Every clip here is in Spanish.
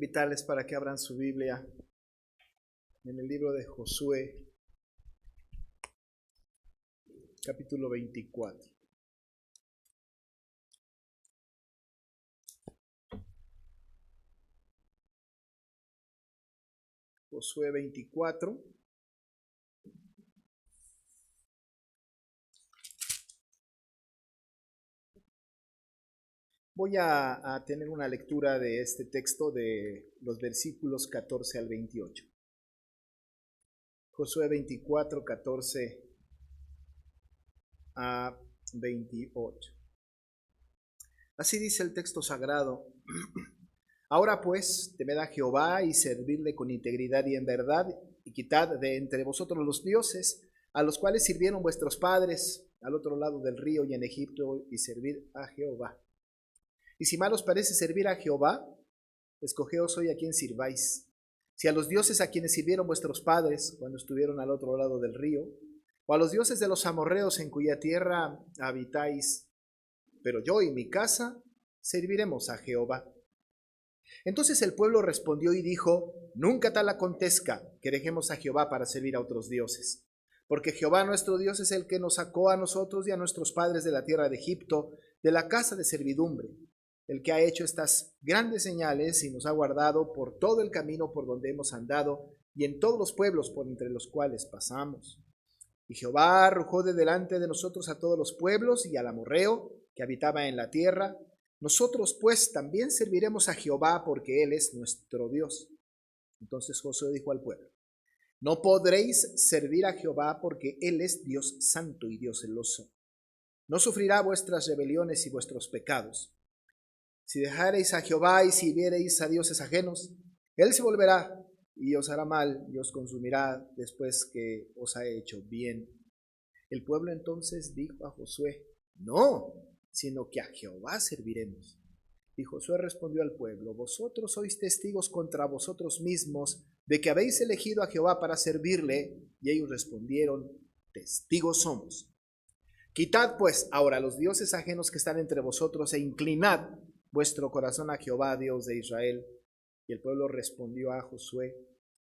Invitarles para que abran su Biblia en el libro de Josué, capítulo 24. Josué 24. Voy a tener una lectura de este texto de los versículos 14 al 28. Josué 24, 14 a 28. Así dice el texto sagrado. Ahora pues, temed a Jehová y servidle con integridad y en verdad, y quitad de entre vosotros los dioses, a los cuales sirvieron vuestros padres al otro lado del río y en Egipto, y servid a Jehová. Y si mal os parece servir a Jehová, escogeos hoy a quien sirváis. Si a los dioses a quienes sirvieron vuestros padres cuando estuvieron al otro lado del río, o a los dioses de los amorreos en cuya tierra habitáis, pero yo y mi casa serviremos a Jehová. Entonces el pueblo respondió y dijo: nunca tal acontezca que dejemos a Jehová para servir a otros dioses. Porque Jehová nuestro Dios es el que nos sacó a nosotros y a nuestros padres de la tierra de Egipto, de la casa de servidumbre, el que ha hecho estas grandes señales y nos ha guardado por todo el camino por donde hemos andado y en todos los pueblos por entre los cuales pasamos. Y Jehová arrojó de delante de nosotros a todos los pueblos y al amorreo que habitaba en la tierra. Nosotros pues también serviremos a Jehová porque Él es nuestro Dios. Entonces Josué dijo al pueblo: no podréis servir a Jehová porque Él es Dios santo y Dios celoso. No sufrirá vuestras rebeliones y vuestros pecados. Si dejareis a Jehová y sirviereis a dioses ajenos, Él se volverá y os hará mal y os consumirá después que os ha hecho bien. El pueblo entonces dijo a Josué: no, sino que a Jehová serviremos. Y Josué respondió al pueblo: vosotros sois testigos contra vosotros mismos de que habéis elegido a Jehová para servirle. Y ellos respondieron: testigos somos. Quitad pues ahora los dioses ajenos que están entre vosotros e inclinad vuestro corazón a Jehová, Dios de Israel. Y el pueblo respondió a Josué: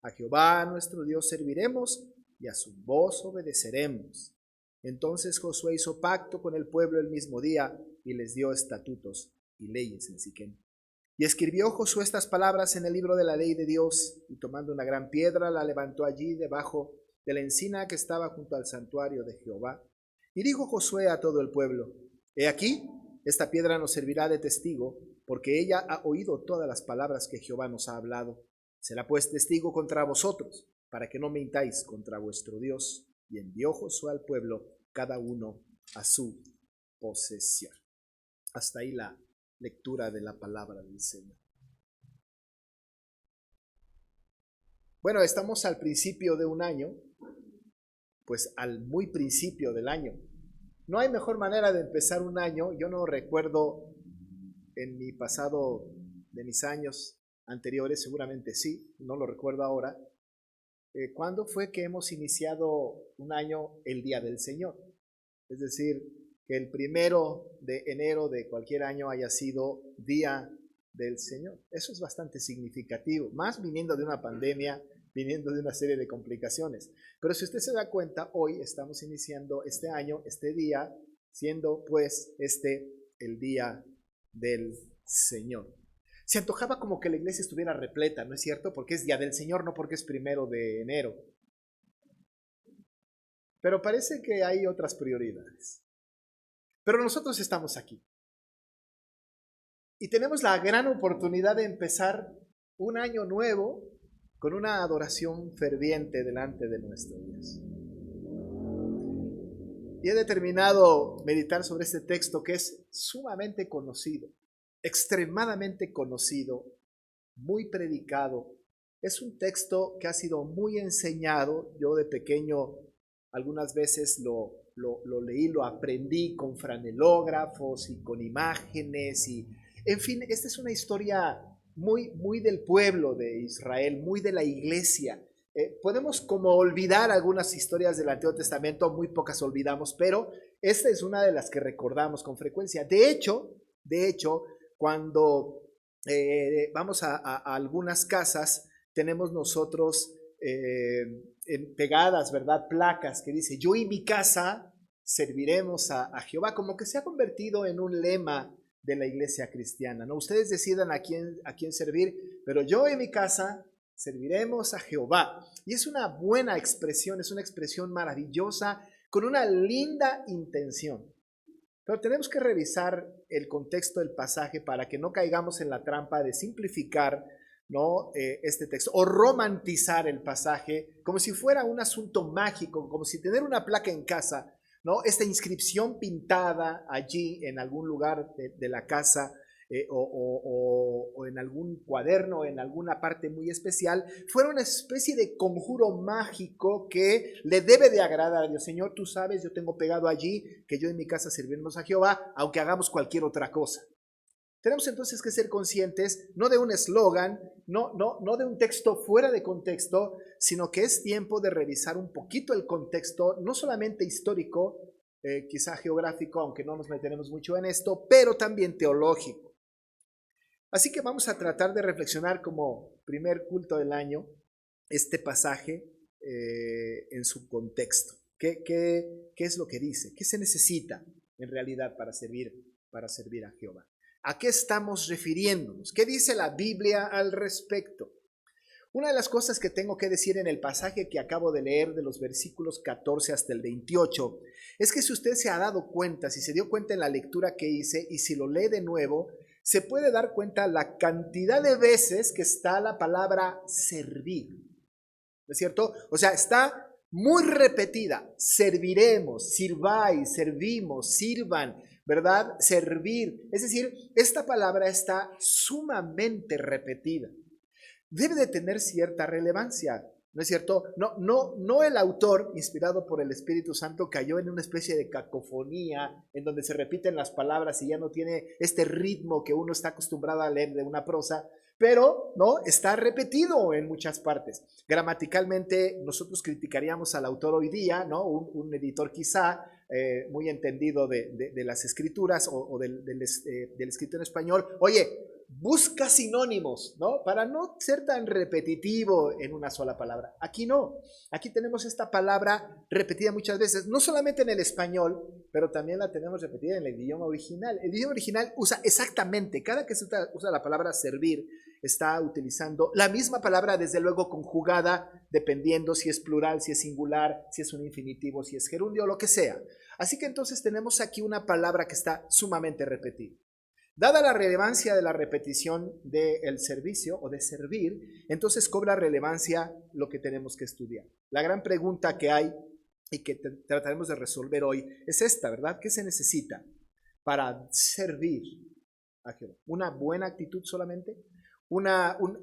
a Jehová nuestro Dios serviremos y a su voz obedeceremos. Entonces Josué hizo pacto con el pueblo el mismo día y les dio estatutos y leyes en Siquem. Y escribió Josué estas palabras en el libro de la ley de Dios, y tomando una gran piedra la levantó allí debajo de la encina que estaba junto al santuario de Jehová. Y dijo Josué a todo el pueblo: he aquí, esta piedra nos servirá de testigo, porque ella ha oído todas las palabras que Jehová nos ha hablado. Será pues testigo contra vosotros, para que no mintáis contra vuestro Dios. Y envió Josué al pueblo, cada uno a su posesión. Hasta ahí la lectura de la palabra del Señor. Bueno, estamos al principio de un año, pues al muy principio del año. No hay mejor manera de empezar un año. Yo no recuerdo en mi pasado de mis años anteriores, seguramente sí, no lo recuerdo ahora. ¿Cuándo fue que hemos iniciado un año el Día del Señor? Es decir, que el 1 de enero de cualquier año haya sido Día del Señor. Eso es bastante significativo, más viniendo de una pandemia, viniendo de una serie de complicaciones. Pero si usted se da cuenta, hoy estamos iniciando este año, este día, siendo pues el Día del Señor. Se antojaba como que la iglesia estuviera repleta, ¿no es cierto? Porque es Día del Señor, no porque es 1 de enero. Pero parece que hay otras prioridades. Pero nosotros estamos aquí. Y tenemos la gran oportunidad de empezar un año nuevo con una adoración ferviente delante de nuestro Dios. Y he determinado meditar sobre este texto que es sumamente conocido, extremadamente conocido, muy predicado. Es un texto que ha sido muy enseñado. Yo de pequeño algunas veces lo leí, lo aprendí con franelógrafos y con imágenes. Y, en fin, esta es una historia muy del pueblo de Israel, muy de la iglesia. Podemos como olvidar algunas historias del Antiguo Testamento, muy pocas olvidamos, pero esta es una de las que recordamos con frecuencia. De hecho, cuando vamos a algunas casas, tenemos nosotros pegadas, ¿verdad? Placas que dice, yo y mi casa serviremos a Jehová, como que se ha convertido en un lema de la iglesia cristiana, ¿no? Ustedes decidan a quién servir, pero yo y mi casa serviremos a Jehová. Y es una buena expresión, es una expresión maravillosa, con una linda intención. Pero tenemos que revisar el contexto del pasaje para que no caigamos en la trampa de simplificar, ¿no? Este texto o romantizar el pasaje como si fuera un asunto mágico, como si tener una placa en casa, ¿no? Esta inscripción pintada allí en algún lugar de la casa o en algún cuaderno, en alguna parte muy especial, fuera una especie de conjuro mágico que le debe de agradar a Dios. Señor, tú sabes, yo tengo pegado allí que yo en mi casa serviremos a Jehová, aunque hagamos cualquier otra cosa. Tenemos entonces que ser conscientes, no de un eslogan, no de un texto fuera de contexto, sino que es tiempo de revisar un poquito el contexto, no solamente histórico, quizá geográfico, aunque no nos meteremos mucho en esto, pero también teológico. Así que vamos a tratar de reflexionar como primer culto del año este pasaje en su contexto. ¿Qué es lo que dice? ¿Qué se necesita en realidad para servir a Jehová? ¿A qué estamos refiriéndonos? ¿Qué dice la Biblia al respecto? Una de las cosas que tengo que decir en el pasaje que acabo de leer de los versículos 14 hasta el 28 es que si usted se ha dado cuenta, si se dio cuenta en la lectura que hice y si lo lee de nuevo, se puede dar cuenta la cantidad de veces que está la palabra servir. ¿No es cierto? O sea, está muy repetida. Serviremos, sirváis, servimos, sirvan, ¿verdad? Servir. Es decir, esta palabra está sumamente repetida. Debe de tener cierta relevancia, ¿no es cierto? No el autor, inspirado por el Espíritu Santo, cayó en una especie de cacofonía en donde se repiten las palabras y ya no tiene este ritmo que uno está acostumbrado a leer de una prosa, pero no está repetido en muchas partes. Gramaticalmente nosotros criticaríamos al autor hoy día, ¿no? Un editor quizá muy entendido de las escrituras o del escrito en español. Oye, busca sinónimos, ¿no? Para no ser tan repetitivo en una sola palabra. Aquí no. Aquí tenemos esta palabra repetida muchas veces, no solamente en el español, pero también la tenemos repetida en el idioma original. El idioma original usa exactamente, cada que se usa la palabra servir, está utilizando la misma palabra, desde luego conjugada, dependiendo si es plural, si es singular, si es un infinitivo, si es gerundio, lo que sea. Así que entonces tenemos aquí una palabra que está sumamente repetida. Dada la relevancia de la repetición del servicio o de servir, entonces cobra relevancia lo que tenemos que estudiar. La gran pregunta que hay y que trataremos de resolver hoy es esta, ¿verdad? ¿Qué se necesita para servir a Jehová? ¿Una buena actitud solamente? ¿Un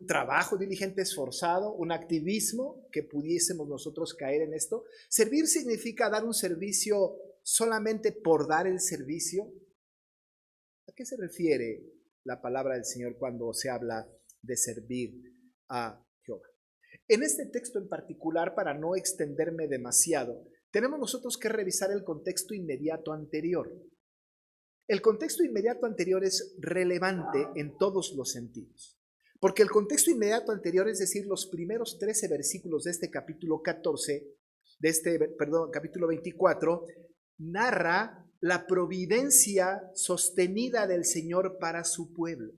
trabajo diligente, esforzado? ¿Un activismo que pudiésemos nosotros caer en esto? ¿Servir significa dar un servicio solamente por dar el servicio? ¿A qué se refiere la palabra del Señor cuando se habla de servir a Jehová? En este texto en particular, para no extenderme demasiado, tenemos nosotros que revisar el contexto inmediato anterior. El contexto inmediato anterior es relevante en todos los sentidos, porque el contexto inmediato anterior, es decir, los primeros 13 versículos de este capítulo 14, capítulo 24, narra la providencia sostenida del Señor para su pueblo.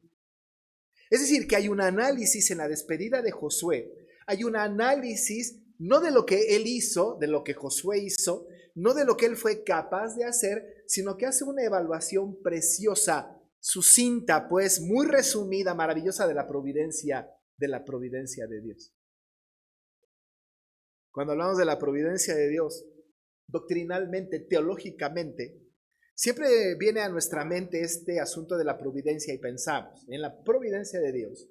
Es decir, que hay un análisis en la despedida de Josué, hay un análisis no de lo que él hizo, de lo que Josué hizo, no de lo que él fue capaz de hacer, sino que hace una evaluación preciosa, sucinta, pues muy resumida, maravillosa de la providencia de Dios. Cuando hablamos de la providencia de Dios, doctrinalmente, teológicamente, siempre viene a nuestra mente este asunto de la providencia y pensamos en la providencia de Dios.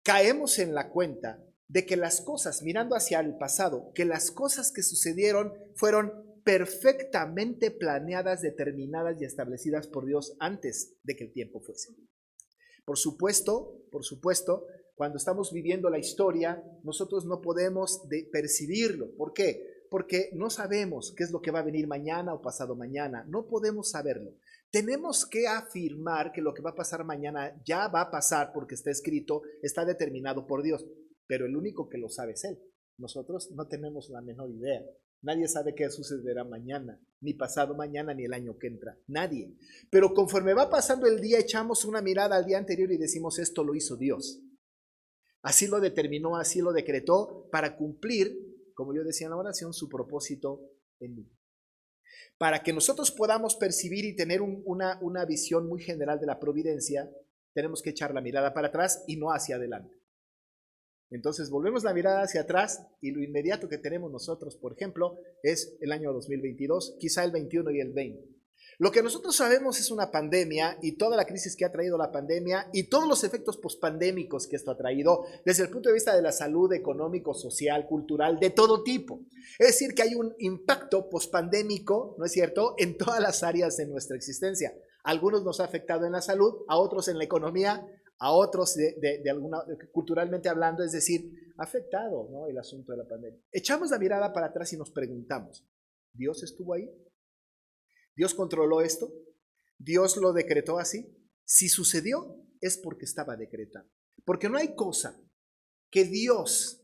Caemos en la cuenta de que las cosas, mirando hacia el pasado, que las cosas que sucedieron fueron perfectamente planeadas, determinadas y establecidas por Dios antes de que el tiempo fuese. Por supuesto, cuando estamos viviendo la historia, nosotros no podemos percibirlo. ¿Por qué? Porque no sabemos qué es lo que va a venir mañana o pasado mañana. No podemos saberlo. Tenemos que afirmar que lo que va a pasar mañana ya va a pasar porque está escrito, está determinado por Dios. Pero el único que lo sabe es Él. Nosotros no tenemos la menor idea. Nadie sabe qué sucederá mañana, ni pasado mañana, ni el año que entra. Nadie. Pero conforme va pasando el día, echamos una mirada al día anterior y decimos, esto lo hizo Dios. Así lo determinó, así lo decretó para cumplir, como yo decía en la oración, su propósito en mí. Para que nosotros podamos percibir y tener una visión muy general de la providencia, tenemos que echar la mirada para atrás y no hacia adelante. Entonces volvemos la mirada hacia atrás y lo inmediato que tenemos nosotros, por ejemplo, es el año 2022, quizá el 21 y el 20. Lo que nosotros sabemos es una pandemia y toda la crisis que ha traído la pandemia y todos los efectos pospandémicos que esto ha traído desde el punto de vista de la salud, económico, social, cultural, de todo tipo. Es decir, que hay un impacto pospandémico, ¿no es cierto?, en todas las áreas de nuestra existencia. A algunos nos ha afectado en la salud, a otros en la economía, a otros culturalmente hablando, es decir, ha afectado, ¿no?, el asunto de la pandemia. Echamos la mirada para atrás y nos preguntamos, ¿Dios estuvo ahí? ¿Dios controló esto? ¿Dios lo decretó así? Si sucedió, es porque estaba decretado. Porque no hay cosa que Dios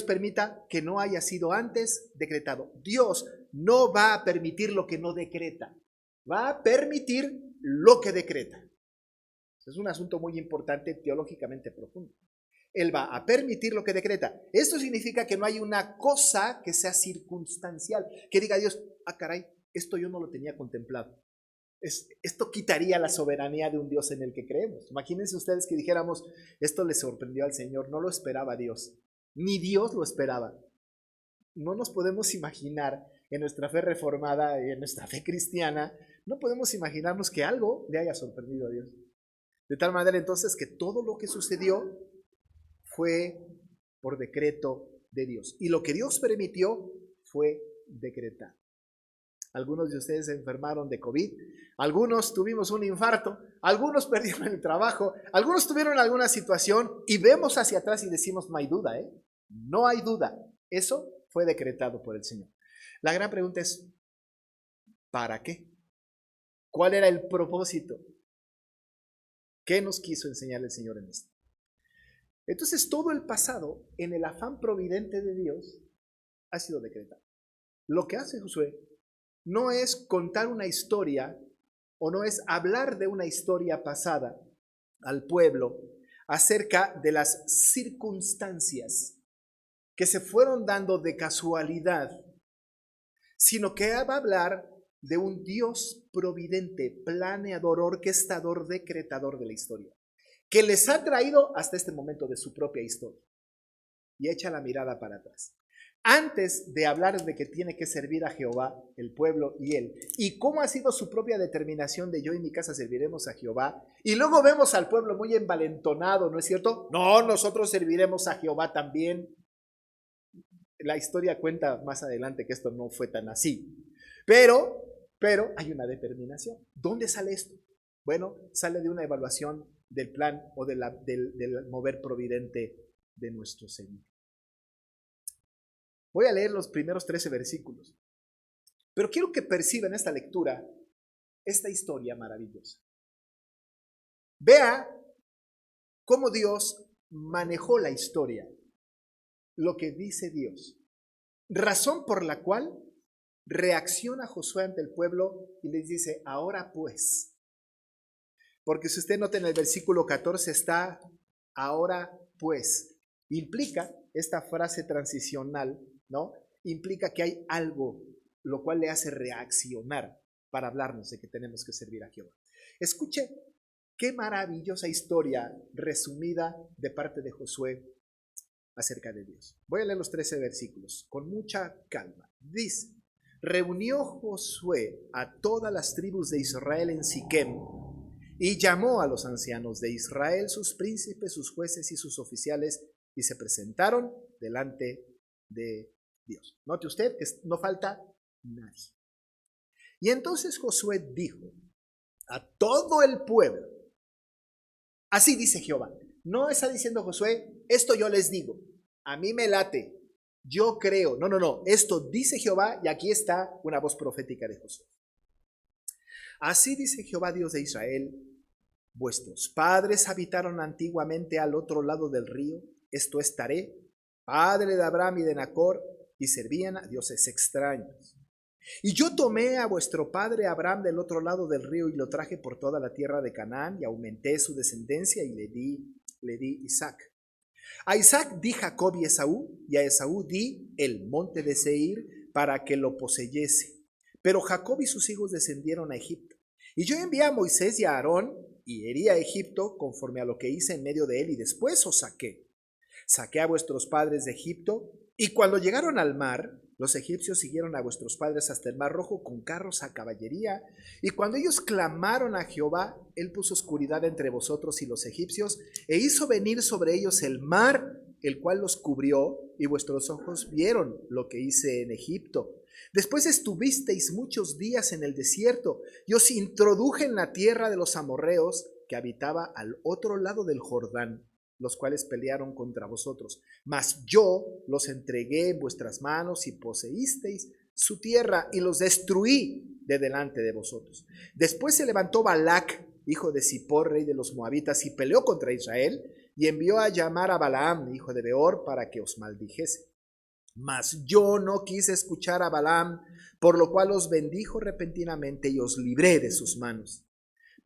permita que no haya sido antes decretado. Dios no va a permitir lo que no decreta. Va a permitir lo que decreta. Es un asunto muy importante, teológicamente profundo. Él va a permitir lo que decreta. Esto significa que no hay una cosa que sea circunstancial, que diga Dios, ah caray, esto yo no lo tenía contemplado. Esto quitaría la soberanía de un Dios en el que creemos. Imagínense ustedes que dijéramos, esto le sorprendió al Señor, no lo esperaba Dios, ni Dios lo esperaba. No nos podemos imaginar en nuestra fe reformada y en nuestra fe cristiana, no podemos imaginarnos que algo le haya sorprendido a Dios. De tal manera entonces que todo lo que sucedió fue por decreto de Dios. Y lo que Dios permitió fue decretado. Algunos de ustedes se enfermaron de COVID, algunos tuvimos un infarto, algunos perdieron el trabajo, algunos tuvieron alguna situación y vemos hacia atrás y decimos, no hay duda, no hay duda. Eso fue decretado por el Señor. La gran pregunta es, ¿para qué? ¿Cuál era el propósito? ¿Qué nos quiso enseñar el Señor en esto? Entonces todo el pasado, en el afán providente de Dios, ha sido decretado. Lo que hace Josué no es contar una historia o no es hablar de una historia pasada al pueblo acerca de las circunstancias que se fueron dando de casualidad, sino que va a hablar de un Dios providente, planeador, orquestador, decretador de la historia, que les ha traído hasta este momento de su propia historia. Y echa la mirada para atrás. Antes de hablar de que tiene que servir a Jehová, el pueblo y él, y cómo ha sido su propia determinación de yo y mi casa serviremos a Jehová, y luego vemos al pueblo muy envalentonado, ¿no es cierto? No, nosotros serviremos a Jehová también. La historia cuenta más adelante que esto no fue tan así. Pero hay una determinación. ¿Dónde sale esto? Bueno, sale de una evaluación del plan o del mover providente de nuestro Señor. Voy a leer los primeros 13 versículos, pero quiero que perciban esta lectura, esta historia maravillosa. Vea cómo Dios manejó la historia, lo que dice Dios, razón por la cual reacciona Josué ante el pueblo y les dice, ahora pues, porque si usted nota en el versículo 14 está, ahora pues, implica esta frase transicional, ¿no? Implica que hay algo, lo cual le hace reaccionar para hablarnos de que tenemos que servir a Jehová. Escuche qué maravillosa historia resumida de parte de Josué acerca de Dios. Voy a leer los 13 versículos con mucha calma. Dice, reunió Josué a todas las tribus de Israel en Siquem y llamó a los ancianos de Israel, sus príncipes, sus jueces y sus oficiales, y se presentaron delante de Dios. Note usted que no falta nadie. Y entonces Josué dijo a todo el pueblo, así dice Jehová. No está diciendo Josué, esto yo les digo, a mí me late, Yo creo. No. Esto dice Jehová y aquí está una voz profética de Josué. Así dice Jehová, Dios de Israel: vuestros padres habitaron antiguamente al otro lado del río, esto es Taré, padre de Abraham y de Nacor, y servían a dioses extraños. Y yo tomé a vuestro padre Abraham del otro lado del río y lo traje por toda la tierra de Canaán y aumenté su descendencia y le di Isaac. A Isaac di Jacob y Esaú, y a Esaú di el monte de Seir para que lo poseyese. Pero Jacob y sus hijos descendieron a Egipto. Y yo envié a Moisés y a Aarón y herí a Egipto conforme a lo que hice en medio de él, y después os saqué. Saqué a vuestros padres de Egipto, y cuando llegaron al mar, los egipcios siguieron a vuestros padres hasta el mar Rojo con carros a caballería, y cuando ellos clamaron a Jehová, él puso oscuridad entre vosotros y los egipcios, e hizo venir sobre ellos el mar, el cual los cubrió, y vuestros ojos vieron lo que hice en Egipto. Después estuvisteis muchos días en el desierto, y os introduje en la tierra de los amorreos, que habitaba al otro lado del Jordán, los cuales pelearon contra vosotros. Mas yo los entregué en vuestras manos y poseísteis su tierra y los destruí de delante de vosotros. Después se levantó Balac, hijo de Zippor, rey de los moabitas, y peleó contra Israel, y envió a llamar a Balaam, hijo de Beor, para que os maldijese. Mas yo no quise escuchar a Balaam, por lo cual os bendijo repentinamente y os libré de sus manos.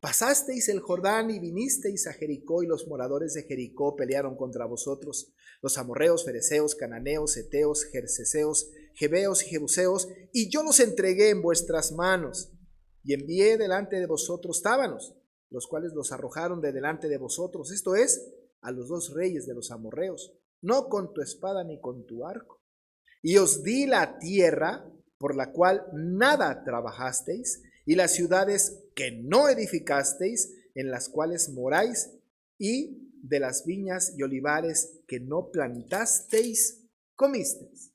Pasasteis el Jordán y vinisteis a Jericó, y los moradores de Jericó pelearon contra vosotros, los amorreos, fereceos, cananeos, heteos, gerseseos, jebeos y jebuseos, y yo los entregué en vuestras manos, y envié delante de vosotros tábanos, los cuales los arrojaron de delante de vosotros, esto es, a los dos reyes de los amorreos, no con tu espada ni con tu arco. Y os di la tierra por la cual nada trabajasteis, y las ciudades que no edificasteis, en las cuales moráis, y de las viñas y olivares que no plantasteis, comisteis.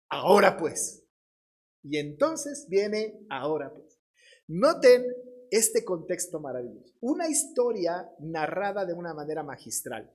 Ahora pues. Y entonces viene ahora pues. Noten este contexto maravilloso. Una historia narrada de una manera magistral.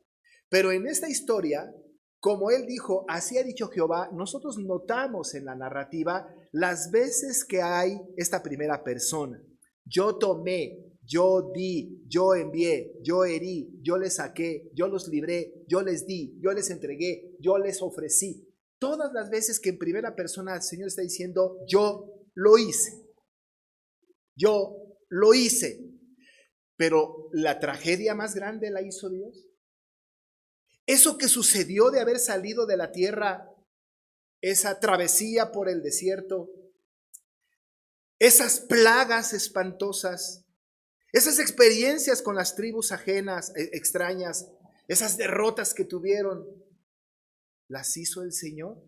Pero en esta historia, como él dijo, así ha dicho Jehová, nosotros notamos en la narrativa las veces que hay esta primera persona. Yo tomé, yo di, yo envié, yo herí, yo les saqué, yo los libré, yo les di, yo les entregué, yo les ofrecí. Todas las veces que en primera persona el Señor está diciendo, yo lo hice. Yo lo hice. Pero la tragedia más grande la hizo Dios. Eso que sucedió de haber salido de la tierra, esa travesía por el desierto, esas plagas espantosas, esas experiencias con las tribus ajenas, extrañas, esas derrotas que tuvieron, ¿las hizo el Señor?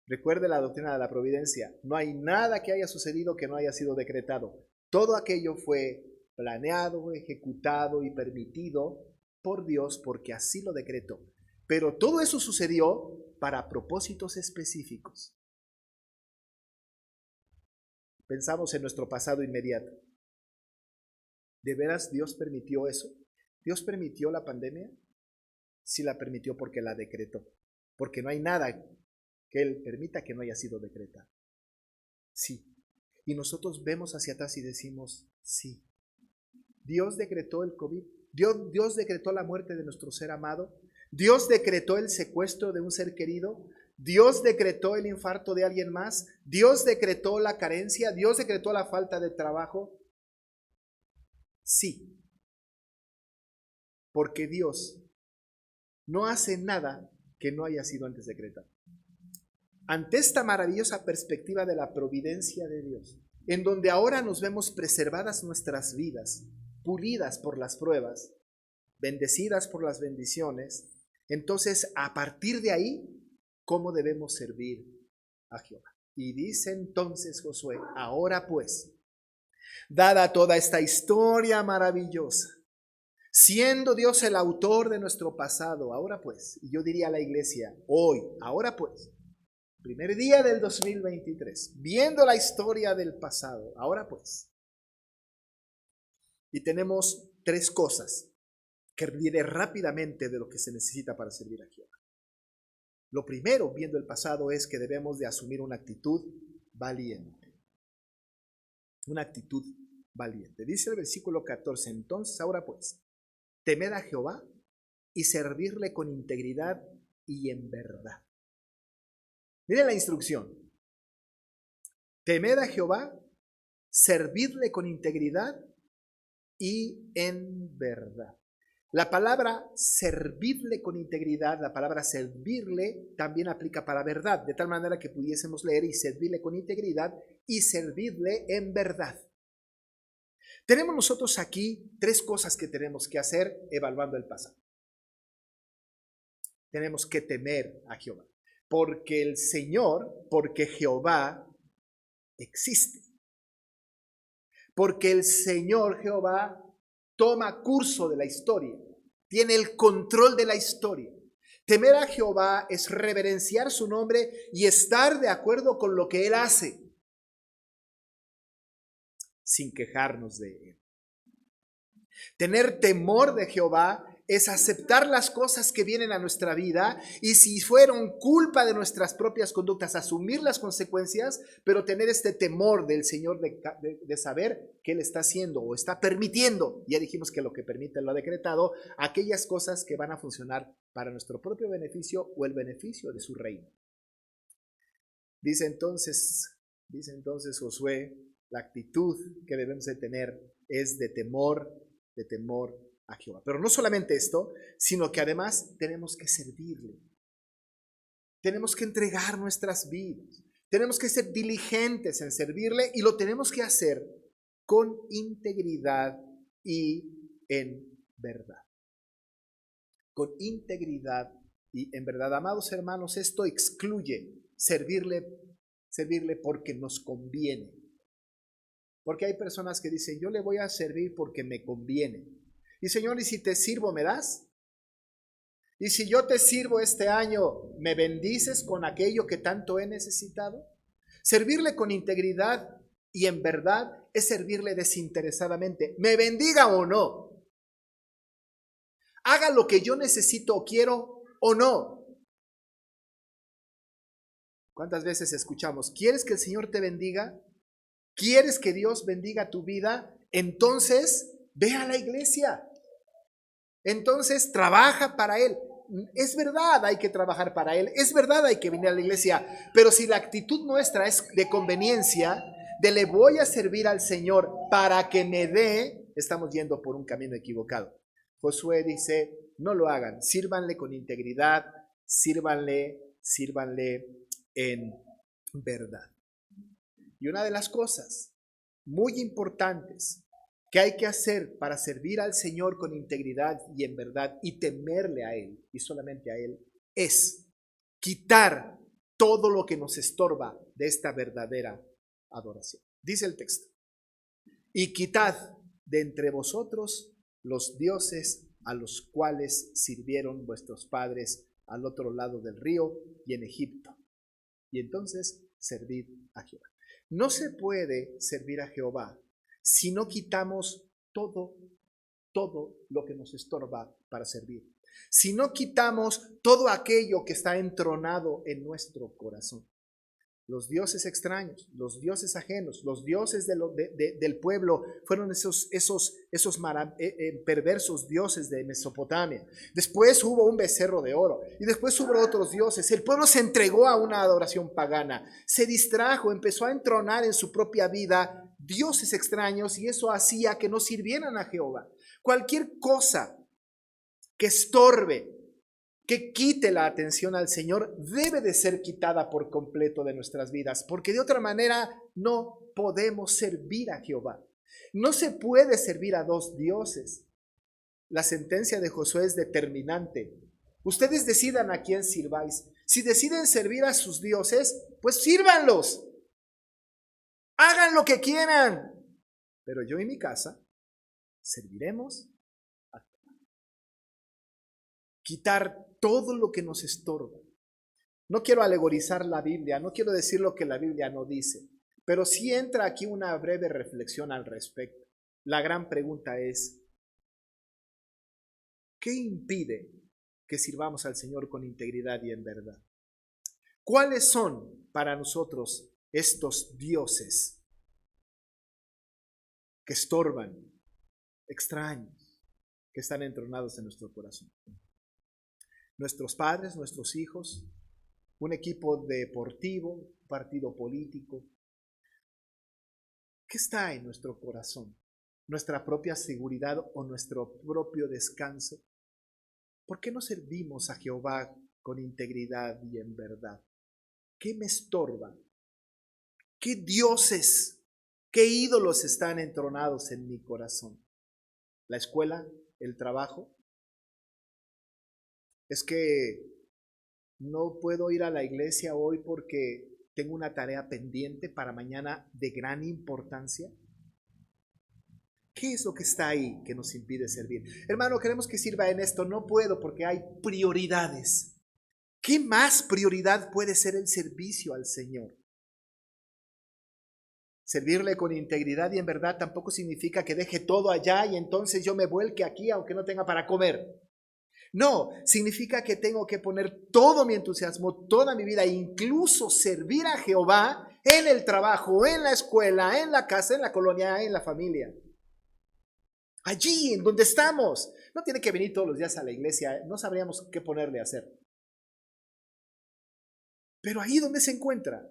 Recuerde la doctrina de la providencia. No hay nada que haya sucedido que no haya sido decretado. Todo aquello fue planeado, ejecutado y permitido por Dios porque así lo decretó. Pero todo eso sucedió para propósitos específicos. Pensamos en nuestro pasado inmediato. ¿De veras Dios permitió eso? ¿Dios permitió la pandemia? Sí la permitió porque la decretó. Porque no hay nada que Él permita que no haya sido decretado. Sí. Y nosotros vemos hacia atrás y decimos, sí. Dios decretó el COVID. Dios decretó la muerte de nuestro ser amado. Dios decretó el secuestro de un ser querido. Dios decretó el infarto de alguien más. Dios decretó la carencia. Dios decretó la falta de trabajo. Sí. Porque Dios no hace nada que no haya sido antes decretado. Ante esta maravillosa perspectiva de la providencia de Dios, en donde ahora nos vemos preservadas nuestras vidas, pulidas por las pruebas, bendecidas por las bendiciones, entonces a partir de ahí, ¿cómo debemos servir a Jehová? Y dice entonces Josué, ahora pues, dada toda esta historia maravillosa, siendo Dios el autor de nuestro pasado, ahora pues, y yo diría a la iglesia, hoy, ahora pues, primer día del 2023, viendo la historia del pasado, ahora pues, y tenemos tres cosas que diré rápidamente de lo que se necesita para servir a Jehová. Lo primero, viendo el pasado, es que debemos de asumir una actitud valiente. Una actitud valiente. Dice el versículo 14, entonces ahora pues, temed a Jehová y servirle con integridad y en verdad. Mire la instrucción. Temed a Jehová, servidle con integridad y en verdad. La palabra servirle con integridad, la palabra servirle también aplica para verdad, de tal manera que pudiésemos leer y servirle con integridad y servirle en verdad. Tenemos nosotros aquí tres cosas que tenemos que hacer evaluando el pasado. Tenemos que temer a Jehová, porque el Señor, porque Jehová existe. Porque el Señor Jehová toma curso de la historia, tiene el control de la historia. Temer a Jehová es reverenciar su nombre y estar de acuerdo con lo que Él hace, sin quejarnos de Él. Tener temor de Jehová es aceptar las cosas que vienen a nuestra vida y si fueron culpa de nuestras propias conductas, asumir las consecuencias, pero tener este temor del Señor de saber que Él está haciendo o está permitiendo, ya dijimos que lo que permite lo ha decretado, aquellas cosas que van a funcionar para nuestro propio beneficio o el beneficio de su reino. Dice entonces Josué, la actitud que debemos de tener es de temor a Jehová. Pero no solamente esto, sino que además tenemos que servirle. Tenemos que entregar nuestras vidas. Tenemos que ser diligentes en servirle y lo tenemos que hacer con integridad y en verdad. Con integridad y en verdad. Amados hermanos, esto excluye servirle porque nos conviene. Porque hay personas que dicen, yo le voy a servir porque me conviene. Y Señor, ¿y si te sirvo, me das? ¿Y si yo te sirvo este año, me bendices con aquello que tanto he necesitado? Servirle con integridad y en verdad es servirle desinteresadamente. ¿Me bendiga o no? Haga lo que yo necesito o quiero o no. ¿Cuántas veces escuchamos? ¿Quieres que el Señor te bendiga? ¿Quieres que Dios bendiga tu vida? Entonces, ve a la iglesia. Entonces, trabaja para Él. Es verdad, hay que trabajar para Él. Es verdad, hay que venir a la iglesia. Pero si la actitud nuestra es de conveniencia, de le voy a servir al Señor para que me dé, estamos yendo por un camino equivocado. Josué dice, no lo hagan. Sírvanle con integridad, sírvanle en verdad. Y una de las cosas muy importantes que hay que hacer para servir al Señor con integridad y en verdad y temerle a Él y solamente a Él es quitar todo lo que nos estorba de esta verdadera adoración. Dice el texto, y quitad de entre vosotros los dioses a los cuales sirvieron vuestros padres al otro lado del río y en Egipto. Y entonces servid a Jehová. No se puede servir a Jehová si no quitamos todo lo que nos estorba para servir. Si no quitamos todo aquello que está entronado en nuestro corazón. Los dioses extraños, los dioses ajenos, los dioses del pueblo fueron esos perversos dioses de Mesopotamia. Después hubo un becerro de oro y después hubo otros dioses. El pueblo se entregó a una adoración pagana, se distrajo, empezó a entronar en su propia vida dioses extraños y eso hacía que no sirvieran a Jehová. Cualquier cosa que estorbe, que quite la atención al Señor, debe de ser quitada por completo de nuestras vidas, porque de otra manera no podemos servir a Jehová. No se puede servir a dos dioses. La sentencia de Josué es determinante. Ustedes decidan a quién sirváis. Si deciden servir a sus dioses, pues sírvanlos. Hagan lo que quieran. Pero yo y mi casa serviremos a Jehová. Quitar todo lo que nos estorba. No quiero alegorizar la Biblia, no quiero decir lo que la Biblia no dice, pero sí entra aquí una breve reflexión al respecto. La gran pregunta es, ¿qué impide que sirvamos al Señor con integridad y en verdad? ¿Cuáles son para nosotros estos dioses que estorban, extraños, que están entronados en nuestro corazón? Nuestros padres, nuestros hijos, un equipo deportivo, un partido político. ¿Qué está en nuestro corazón? ¿Nuestra propia seguridad o nuestro propio descanso? ¿Por qué no servimos a Jehová con integridad y en verdad? ¿Qué me estorba? ¿Qué dioses, qué ídolos están entronados en mi corazón? ¿La escuela? ¿El trabajo? Es que no puedo ir a la iglesia hoy porque tengo una tarea pendiente para mañana de gran importancia. ¿Qué es lo que está ahí que nos impide servir? Hermano, queremos que sirva en esto. No puedo porque hay prioridades. ¿Qué más prioridad puede ser el servicio al Señor? Servirle con integridad y en verdad tampoco significa que deje todo allá y entonces yo me vuelque aquí aunque no tenga para comer. No, significa que tengo que poner todo mi entusiasmo, toda mi vida, incluso servir a Jehová en el trabajo, en la escuela, en la casa, en la colonia, en la familia. Allí, en donde estamos. No tiene que venir todos los días a la iglesia, no sabríamos qué ponerle a hacer. Pero ahí donde se encuentra.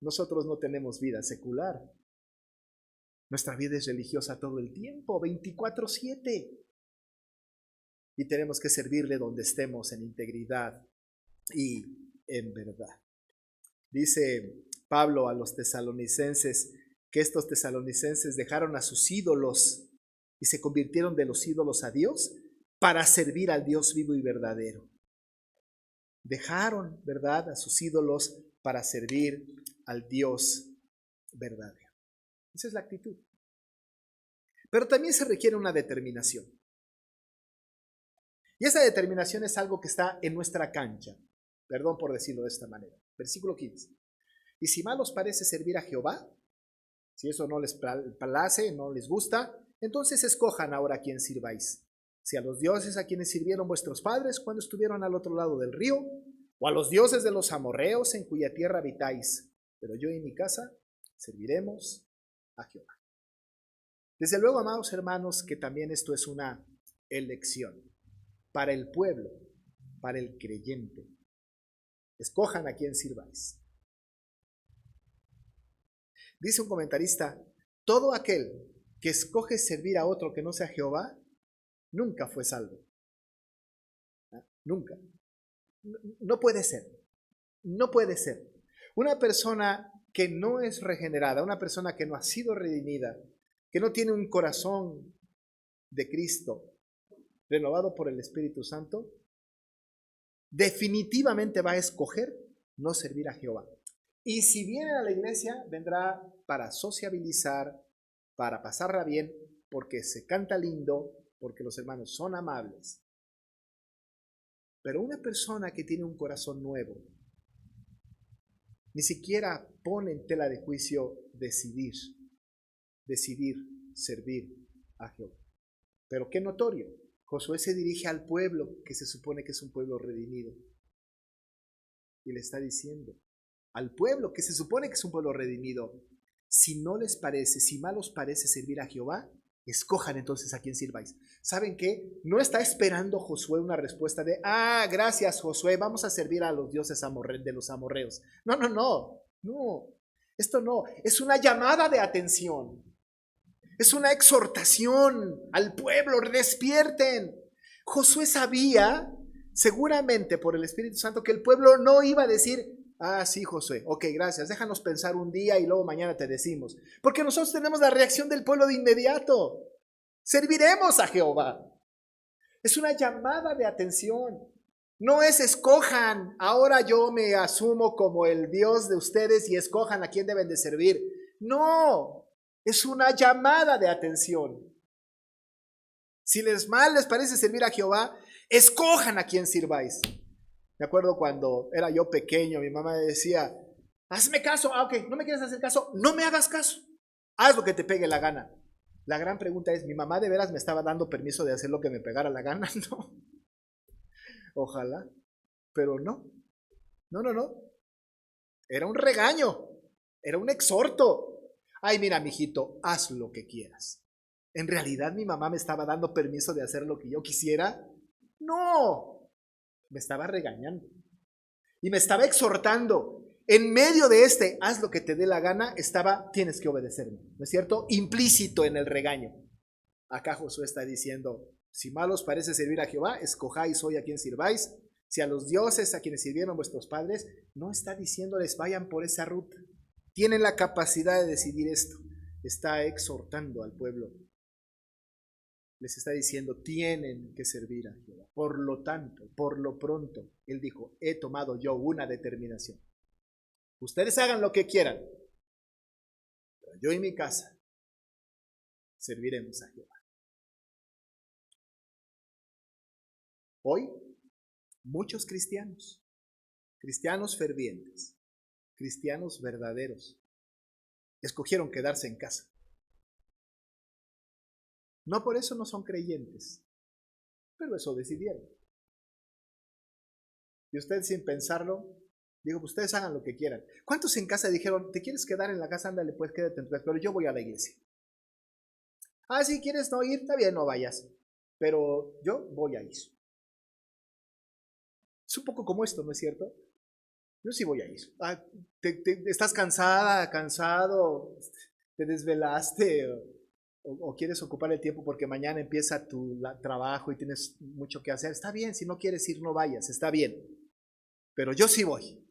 Nosotros no tenemos vida secular. Nuestra vida es religiosa todo el tiempo, 24/7. Y tenemos que servirle donde estemos en integridad y en verdad. Dice Pablo a los tesalonicenses que estos tesalonicenses dejaron a sus ídolos y se convirtieron de los ídolos a Dios para servir al Dios vivo y verdadero. Dejaron, ¿verdad?, a sus ídolos para servir al Dios verdadero. Esa es la actitud. Pero también se requiere una determinación. Y esa determinación es algo que está en nuestra cancha. Perdón por decirlo de esta manera. Versículo 15. Y si mal os parece servir a Jehová, si eso no les place, no les gusta, entonces escojan ahora a quién sirváis. Si a los dioses a quienes sirvieron vuestros padres cuando estuvieron al otro lado del río, o a los dioses de los amorreos en cuya tierra habitáis. Pero yo y mi casa serviremos a Jehová. Desde luego, amados hermanos, que también esto es una elección para el pueblo, para el creyente. Escojan a quién sirváis. Dice un comentarista, todo aquel que escoge servir a otro que no sea Jehová, nunca fue salvo. Nunca. No puede ser. No puede ser. Una persona que no es regenerada, una persona que no ha sido redimida, que no tiene un corazón de Cristo renovado por el Espíritu Santo, definitivamente va a escoger no servir a Jehová. Y si viene a la iglesia, vendrá para sociabilizar, para pasarla bien, porque se canta lindo, porque los hermanos son amables. Pero una persona que tiene un corazón nuevo, ni siquiera pone en tela de juicio decidir servir a Jehová. Pero qué notorio, Josué se dirige al pueblo que se supone que es un pueblo redimido. Y le está diciendo al pueblo que se supone que es un pueblo redimido, si no les parece, si mal os parece servir a Jehová, escojan entonces a quién sirváis. ¿Saben qué? No está esperando Josué una respuesta de, gracias Josué, vamos a servir a los dioses de los amorreos. No. Esto no, es una llamada de atención. Es una exhortación al pueblo, despierten. Josué sabía, seguramente por el Espíritu Santo, que el pueblo no iba a decir, sí, Josué, ok, gracias, déjanos pensar un día y luego mañana te decimos. Porque nosotros tenemos la reacción del pueblo de inmediato. Serviremos a Jehová. Es una llamada de atención. No es escojan, ahora yo me asumo como el Dios de ustedes y escojan a quién deben de servir. No, es una llamada de atención. Si mal les parece servir a Jehová, escojan a quién sirváis. Me acuerdo cuando era yo pequeño, mi mamá decía, hazme caso, ok, no me quieres hacer caso, no me hagas caso, haz lo que te pegue la gana. La gran pregunta es, ¿mi mamá de veras me estaba dando permiso de hacer lo que me pegara la gana? No. Ojalá, pero no. No, no, no. Era un regaño, era un exhorto. Ay, mira, mijito, haz lo que quieras. ¿En realidad mi mamá me estaba dando permiso de hacer lo que yo quisiera? No, me estaba regañando y me estaba exhortando. En medio de haz lo que te dé la gana, tienes que obedecerme, ¿no es cierto? Implícito en el regaño. Acá Josué está diciendo, si mal os parece servir a Jehová, escojáis hoy a quien sirváis. Si a los dioses a quienes sirvieron vuestros padres, no está diciéndoles vayan por esa ruta. Tienen la capacidad de decidir esto. Está exhortando al pueblo. Les está diciendo, tienen que servir a Jehová. Por lo tanto, por lo pronto, él dijo, he tomado yo una determinación. Ustedes hagan lo que quieran, pero yo y mi casa serviremos a Jehová. Hoy, muchos cristianos fervientes, cristianos verdaderos, escogieron quedarse en casa. No por eso no son creyentes, pero eso decidieron. Y usted sin pensarlo, digo, ustedes hagan lo que quieran. ¿Cuántos en casa dijeron, te quieres quedar en la casa? Ándale, pues quédate en tu casa, pero yo voy a la iglesia. Ah, si quieres no ir, está bien, no vayas, pero yo voy a ir. Es un poco como esto, ¿no es cierto? Yo sí voy a ir. Ah, estás cansada, cansado, te desvelaste o quieres ocupar el tiempo porque mañana empieza tu trabajo y tienes mucho que hacer. Está bien, si no quieres ir, no vayas, está bien. Pero yo sí voy.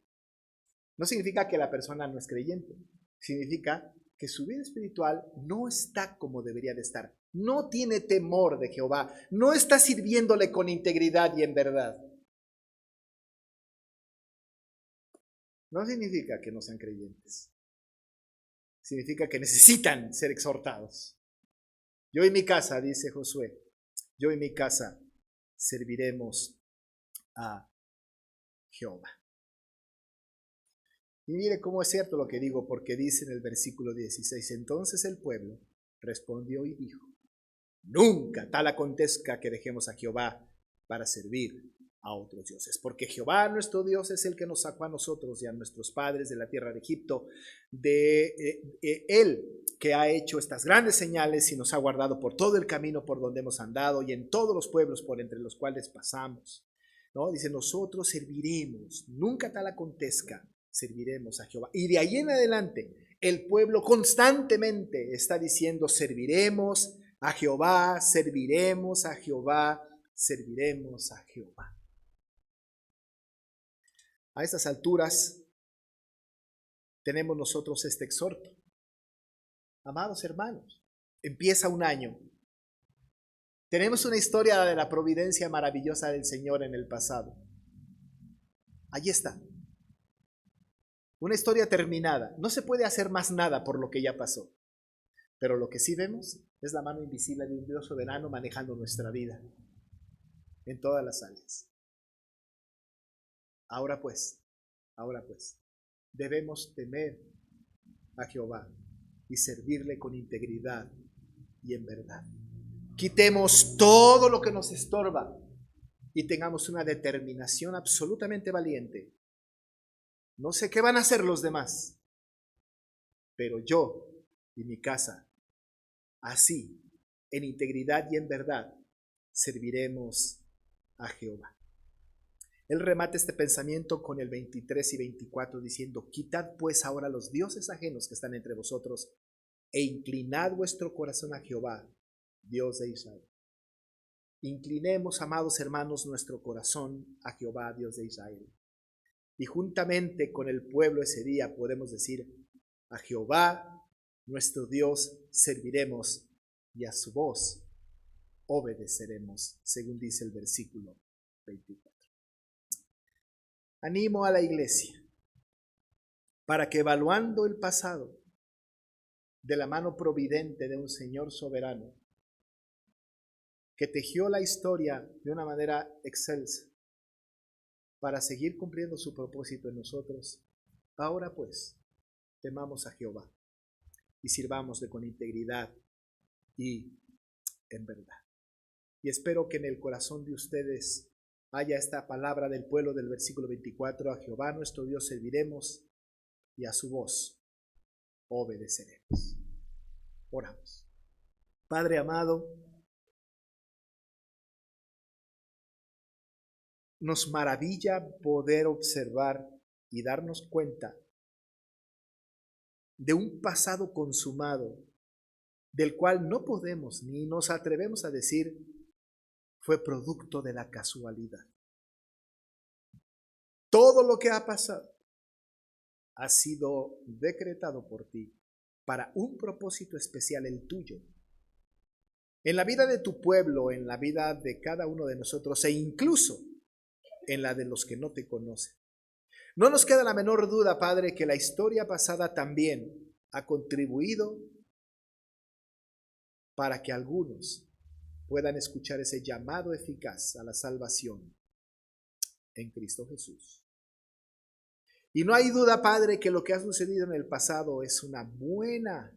No significa que la persona no es creyente. Significa que su vida espiritual no está como debería de estar. No tiene temor de Jehová. No está sirviéndole con integridad y en verdad. No significa que no sean creyentes. Significa que necesitan ser exhortados. Yo y mi casa, dice Josué, yo y mi casa serviremos a Jehová. Y mire cómo es cierto lo que digo, porque dice en el versículo 16, entonces el pueblo respondió y dijo, nunca tal acontezca que dejemos a Jehová para servir a otros dioses, porque Jehová nuestro Dios es el que nos sacó a nosotros y a nuestros padres de la tierra de Egipto, él que ha hecho estas grandes señales y nos ha guardado por todo el camino por donde hemos andado y en todos los pueblos por entre los cuales pasamos, ¿no? Dice, nosotros serviremos, nunca tal acontezca, serviremos a Jehová. Y de ahí en adelante, el pueblo constantemente está diciendo, serviremos a Jehová, serviremos a Jehová, serviremos a Jehová. A estas alturas tenemos nosotros este exhorto. Amados hermanos, empieza un año. Tenemos una historia de la providencia maravillosa del Señor en el pasado. Allí está. Una historia terminada. No se puede hacer más nada por lo que ya pasó. Pero lo que sí vemos es la mano invisible de un Dios soberano manejando nuestra vida en todas las áreas. Ahora pues, debemos temer a Jehová y servirle con integridad y en verdad. Quitemos todo lo que nos estorba y tengamos una determinación absolutamente valiente. No sé qué van a hacer los demás, pero yo y mi casa, así, en integridad y en verdad, serviremos a Jehová. Él remata este pensamiento con el 23 y 24 diciendo, quitad pues ahora los dioses ajenos que están entre vosotros e inclinad vuestro corazón a Jehová, Dios de Israel. Inclinemos, amados hermanos, nuestro corazón a Jehová, Dios de Israel. Y juntamente con el pueblo ese día podemos decir, a Jehová, nuestro Dios, serviremos y a su voz obedeceremos, según dice el versículo 24. Animo a la iglesia para que evaluando el pasado de la mano providente de un Señor soberano que tejió la historia de una manera excelsa para seguir cumpliendo su propósito en nosotros, ahora pues temamos a Jehová y sirvámosle con integridad y en verdad. Y espero que en el corazón de ustedes haya esta palabra del pueblo del versículo 24, a Jehová nuestro Dios serviremos y a su voz obedeceremos. Oramos. Padre amado, nos maravilla poder observar y darnos cuenta de un pasado consumado, del cual no podemos ni nos atrevemos a decir fue producto de la casualidad. Todo lo que ha pasado ha sido decretado por ti para un propósito especial, el tuyo, en la vida de tu pueblo, en la vida de cada uno de nosotros e incluso en la de los que no te conocen. No nos queda la menor duda, Padre, que la historia pasada también ha contribuido para que algunos puedan escuchar ese llamado eficaz a la salvación en Cristo Jesús. Y no hay duda, Padre, que lo que ha sucedido en el pasado es una buena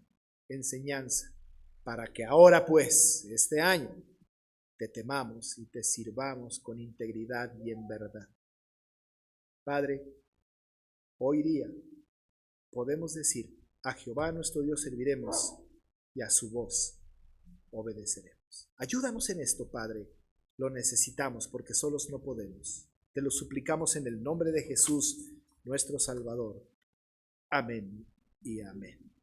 enseñanza para que ahora, pues, este año, te temamos y te sirvamos con integridad y en verdad. Padre, hoy día podemos decir, a Jehová nuestro Dios serviremos y a su voz obedeceremos. Ayúdanos en esto, Padre. Lo necesitamos porque solos no podemos. Te lo suplicamos en el nombre de Jesús, nuestro Salvador. Amén y amén.